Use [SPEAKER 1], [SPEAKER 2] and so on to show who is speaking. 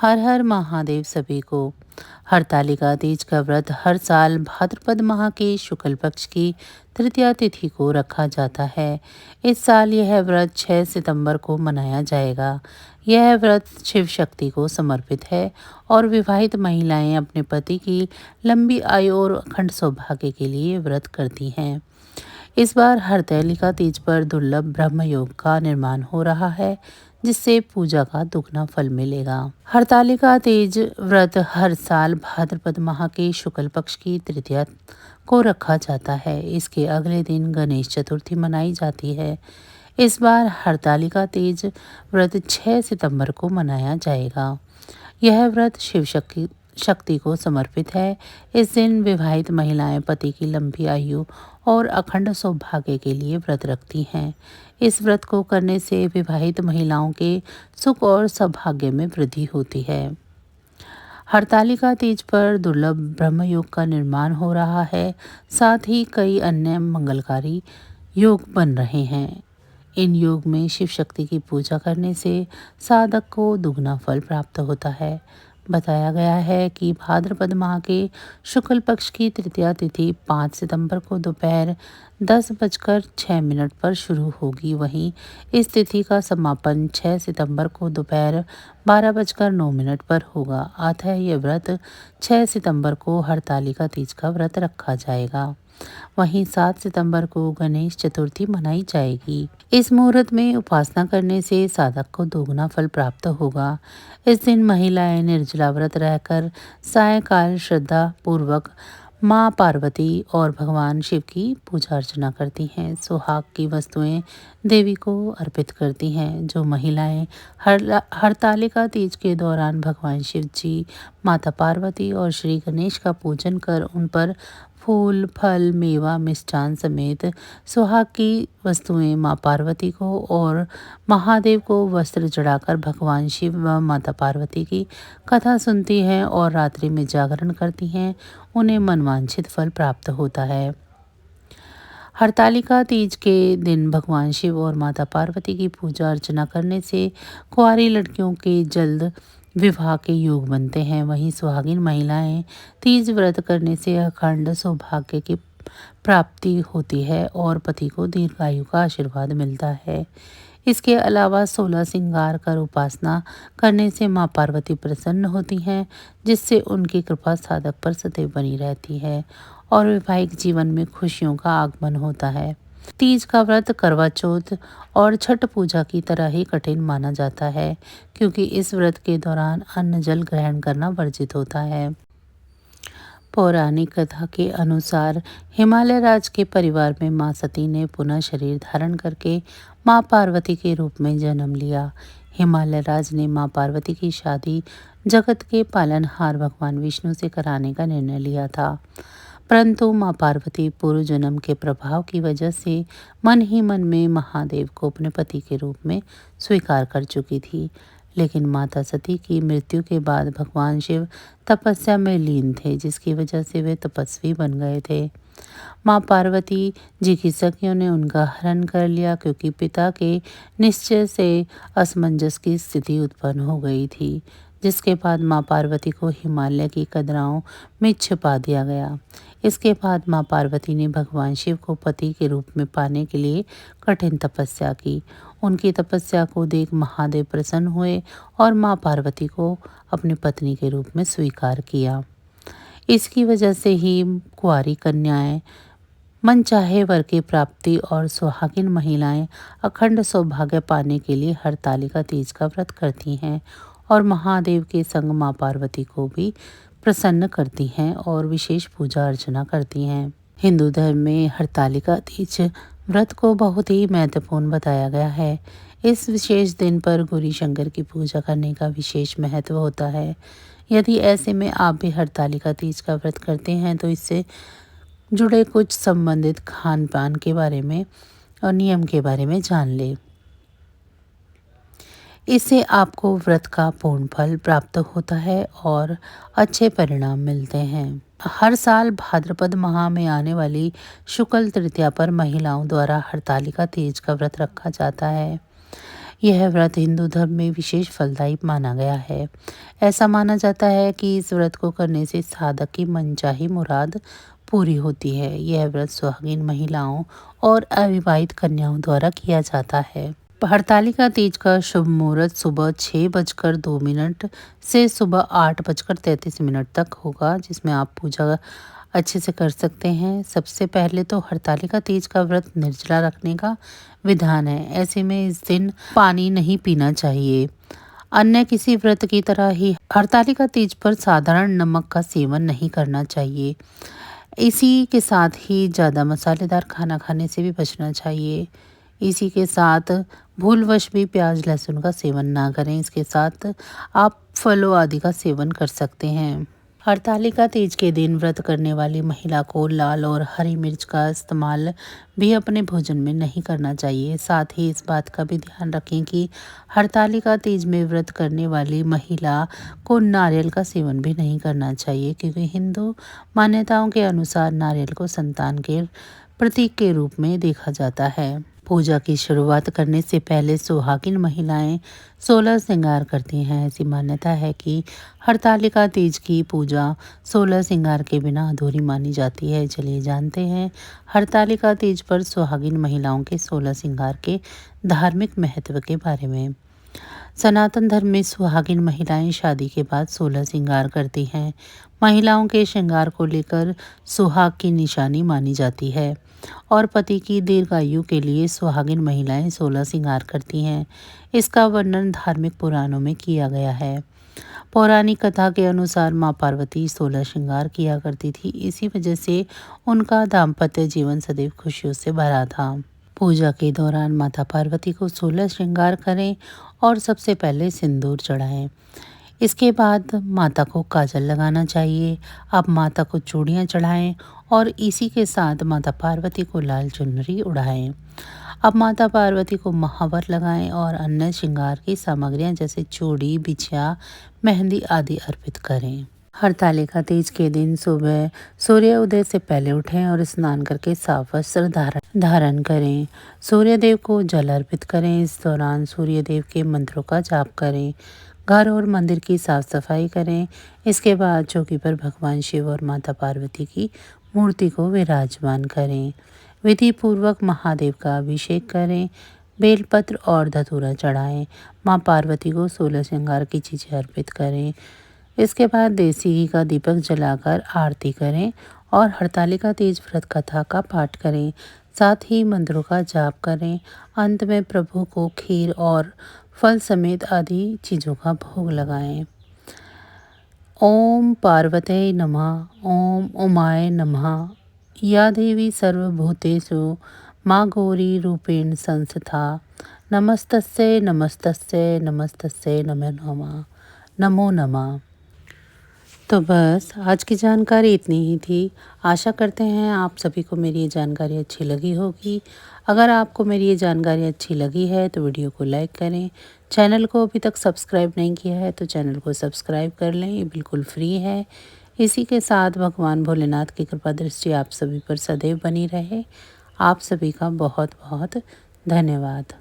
[SPEAKER 1] हर हर महादेव सभी को। हरतालिका तीज का व्रत हर साल भाद्रपद माह के शुक्ल पक्ष की तृतीया तिथि को रखा जाता है। इस साल यह व्रत 6 सितंबर को मनाया जाएगा। यह व्रत शिव शक्ति को समर्पित है और विवाहित महिलाएं अपने पति की लंबी आयु और अखंड सौभाग्य के लिए व्रत करती हैं। इस बार हरतालिका तीज पर दुर्लभ ब्रह्म योग का निर्माण हो रहा है, जिससे पूजा का दुगना फल मिलेगा। हरतालिका तीज व्रत हर साल भाद्रपद माह के शुक्ल पक्ष की तृतीया को रखा जाता है। इसके अगले दिन गणेश चतुर्थी मनाई जाती है। इस बार हरतालिका तीज व्रत 6 सितंबर को मनाया जाएगा। यह व्रत शिव शक्ति को समर्पित है। इस दिन विवाहित महिलाएं पति की लंबी आयु और अखंड सौभाग्य के लिए व्रत रखती हैं। इस व्रत को करने से विवाहित महिलाओं के सुख और सौभाग्य में वृद्धि होती है। हरतालिका तीज पर दुर्लभ ब्रह्म योग का निर्माण हो रहा है, साथ ही कई अन्य मंगलकारी योग बन रहे हैं। इन योग में शिव शक्ति की पूजा करने से साधक को दुगना फल प्राप्त होता है। बताया गया है कि भाद्रपद माह के शुक्ल पक्ष की तृतीया तिथि 5 सितंबर को दोपहर 10:06 पर शुरू होगी। वहीं इस तिथि का समापन 6 सितंबर को दोपहर 12:09 पर होगा। अतः यह व्रत 6 सितंबर को हरतालिका तीज का व्रत रखा जाएगा। वहीं 7 सितंबर को गणेश चतुर्थी मनाई जाएगी। इस मुहूर्त में उपासना करने से साधक को दोगुना फल प्राप्त होगा। इस दिन महिलाएं निर्जला व्रत रहकर सायंकाल श्रद्धा पूर्वक माँ पार्वती और भगवान शिव की पूजा अर्चना करती हैं। सुहाग की वस्तुएं देवी को अर्पित करती हैं। जो महिलाएं हरतालिका तीज के दौरान भगवान शिव जी, माता पार्वती और श्री गणेश का पूजन कर उन पर फूल, फल, मेवा, मिष्ठान समेत सुहाग की वस्तुएं माँ पार्वती को और महादेव को वस्त्र चढ़ाकर भगवान शिव व माता पार्वती की कथा सुनती हैं और रात्रि में जागरण करती हैं, उन्हें मनवांछित फल प्राप्त होता है। हरतालिका तीज के दिन भगवान शिव और माता पार्वती की पूजा अर्चना करने से कुंवारी लड़कियों के जल्द विवाह के योग बनते हैं। वहीं सुहागिन महिलाएं तीज व्रत करने से अखंड सौभाग्य की प्राप्ति होती है और पति को दीर्घायु का आशीर्वाद मिलता है। इसके अलावा 16 श्रृंगार कर उपासना करने से मां पार्वती प्रसन्न होती हैं, जिससे उनकी कृपा साधक पर सदैव बनी रहती है और वैवाहिक जीवन में खुशियों का आगमन होता है। तीज का व्रत करवा चौथ और छठ पूजा की तरह ही कठिन माना जाता है, क्योंकि इस व्रत के दौरान अन्न जल ग्रहण करना वर्जित होता है। पौराणिक कथा के अनुसार हिमालय राज के परिवार में मां सती ने पुनः शरीर धारण करके मां पार्वती के रूप में जन्म लिया। हिमालय राज ने मां पार्वती की शादी जगत के पालनहार भगवान विष्णु से कराने का निर्णय लिया था, परंतु मां पार्वती पूर्व जन्म के प्रभाव की वजह से मन ही मन में महादेव को अपने पति के रूप में स्वीकार कर चुकी थी। लेकिन माता सती की मृत्यु के बाद भगवान शिव तपस्या में लीन थे, जिसकी वजह से वे तपस्वी बन गए थे। माँ पार्वती जी की सखियों ने उनका हरण कर लिया, क्योंकि पिता के निश्चय से असमंजस की स्थिति उत्पन्न हो गई थी, जिसके बाद माँ पार्वती को हिमालय की कदराओं में छिपा दिया गया। इसके बाद माँ पार्वती ने भगवान शिव को पति के रूप में पाने के लिए कठिन तपस्या की। उनकी तपस्या को देख महादेव प्रसन्न हुए और माँ पार्वती को अपनी पत्नी के रूप में स्वीकार किया। इसकी वजह से ही कुंवारी कन्याएं मनचाहे वर की प्राप्ति और सुहागिन महिलाएं अखंड सौभाग्य पाने के लिए हरतालिका तीज का व्रत करती हैं और महादेव के संग माँ पार्वती को भी प्रसन्न करती हैं और विशेष पूजा अर्चना करती हैं। हिंदू धर्म में हरतालिका तीज व्रत को बहुत ही महत्वपूर्ण बताया गया है। इस विशेष दिन पर गौरी शंकर की पूजा करने का विशेष महत्व होता है। यदि ऐसे में आप भी हरतालिका तीज का व्रत करते हैं तो इससे जुड़े कुछ संबंधित खान पान के बारे में और नियम के बारे में जान लें। इससे आपको व्रत का पूर्ण फल प्राप्त होता है और अच्छे परिणाम मिलते हैं। हर साल भाद्रपद माह में आने वाली शुक्ल तृतीया पर महिलाओं द्वारा हरतालिका तीज का व्रत रखा जाता है। यह व्रत हिंदू धर्म में विशेष फलदायी माना गया है। ऐसा माना जाता है कि इस व्रत को करने से साधक की मनचाही मुराद पूरी होती है। यह व्रत सुहागिन महिलाओं और अविवाहित कन्याओं द्वारा किया जाता है। हरतालिका तीज का शुभ मुहूर्त सुबह 6:02 से सुबह 8:33 तक होगा, जिसमें आप पूजा अच्छे से कर सकते हैं। सबसे पहले तो हरतालिका तीज का व्रत निर्जला रखने का विधान है। ऐसे में इस दिन पानी नहीं पीना चाहिए। अन्य किसी व्रत की तरह ही हरतालिका तीज पर साधारण नमक का सेवन नहीं करना चाहिए। इसी के साथ ही ज़्यादा मसालेदार खाना खाने से भी बचना चाहिए। इसी के साथ भूलवश भी प्याज लहसुन का सेवन ना करें। इसके साथ आप फलों आदि का सेवन कर सकते हैं। हरतालिका तीज के दिन व्रत करने वाली महिला को लाल और हरी मिर्च का इस्तेमाल भी अपने भोजन में नहीं करना चाहिए। साथ ही इस बात का भी ध्यान रखें कि हरतालिका तीज में व्रत करने वाली महिला को नारियल का सेवन भी नहीं करना चाहिए, क्योंकि हिंदू मान्यताओं के अनुसार नारियल को संतान के प्रतीक के रूप में देखा जाता है। पूजा की शुरुआत करने से पहले सुहागिन महिलाएं 16 श्रृंगार करती हैं। ऐसी मान्यता है कि हरतालिका तीज की पूजा 16 श्रृंगार के बिना अधूरी मानी जाती है। चलिए जानते हैं हरतालिका तीज पर सुहागिन महिलाओं के 16 श्रृंगार के धार्मिक महत्व के बारे में। सनातन धर्म में सुहागिन महिलाएं शादी के बाद 16 श्रृंगार करती हैं। महिलाओं के श्रृंगार को लेकर सुहाग की निशानी मानी जाती है और पति की दीर्घायु के लिए सुहागिन महिलाएं 16 श्रृंगार करती हैं। इसका वर्णन धार्मिक पुराणों में किया गया है। पौराणिक कथा के अनुसार मां पार्वती 16 श्रृंगार किया करती थी। इसी वजह से उनका दाम्पत्य जीवन सदैव खुशियों से भरा था। पूजा के दौरान माता पार्वती को 16 श्रृंगार करें और सबसे पहले सिंदूर चढ़ाएं। इसके बाद माता को काजल लगाना चाहिए। अब माता को चूड़ियाँ चढ़ाएं और इसी के साथ माता पार्वती को लाल चुनरी उड़ाएं। अब माता पार्वती को महावर लगाएं और अन्य श्रृंगार की सामग्रियां जैसे चूड़ी, बिछिया, मेहंदी आदि अर्पित करें। हरतालिका तीज के दिन सुबह सूर्य उदय से पहले उठें और स्नान करके साफ वस्त्र धारण करें। सूर्य देव को जल अर्पित करें। इस दौरान सूर्य देव के मंत्रों का जाप करें। घर और मंदिर की साफ सफाई करें। इसके बाद चौकी पर भगवान शिव और माता पार्वती की मूर्ति को विराजमान करें। विधि पूर्वक महादेव का अभिषेक करें। बेलपत्र और धतूरा चढ़ाएं। मां पार्वती को 16 श्रृंगार की चीज़ें अर्पित करें। इसके बाद देसी घी का दीपक जलाकर आरती करें और हरतालिका तीज व्रत कथा का पाठ करें। साथ ही मंत्रों का जाप करें। अंत में प्रभु को खीर और फल समेत आदि चीज़ों का भोग लगाएं। ओम पार्वते नमः। ओम उमाय नमः। या देवी सर्वभूतेषु मां गौरी रूपेण संस्थिता। नमस्तस्यै नमस्तस्यै नमस्तस्यै नमो नमः। नमो नमः। तो बस आज की जानकारी इतनी ही थी। आशा करते हैं आप सभी को मेरी ये जानकारी अच्छी लगी होगी। अगर आपको मेरी ये जानकारी अच्छी लगी है तो वीडियो को लाइक करें। चैनल को अभी तक सब्सक्राइब नहीं किया है तो चैनल को सब्सक्राइब कर लें, ये बिल्कुल फ्री है। इसी के साथ भगवान भोलेनाथ की कृपा दृष्टि आप सभी पर सदैव बनी रहे। आप सभी का बहुत बहुत धन्यवाद।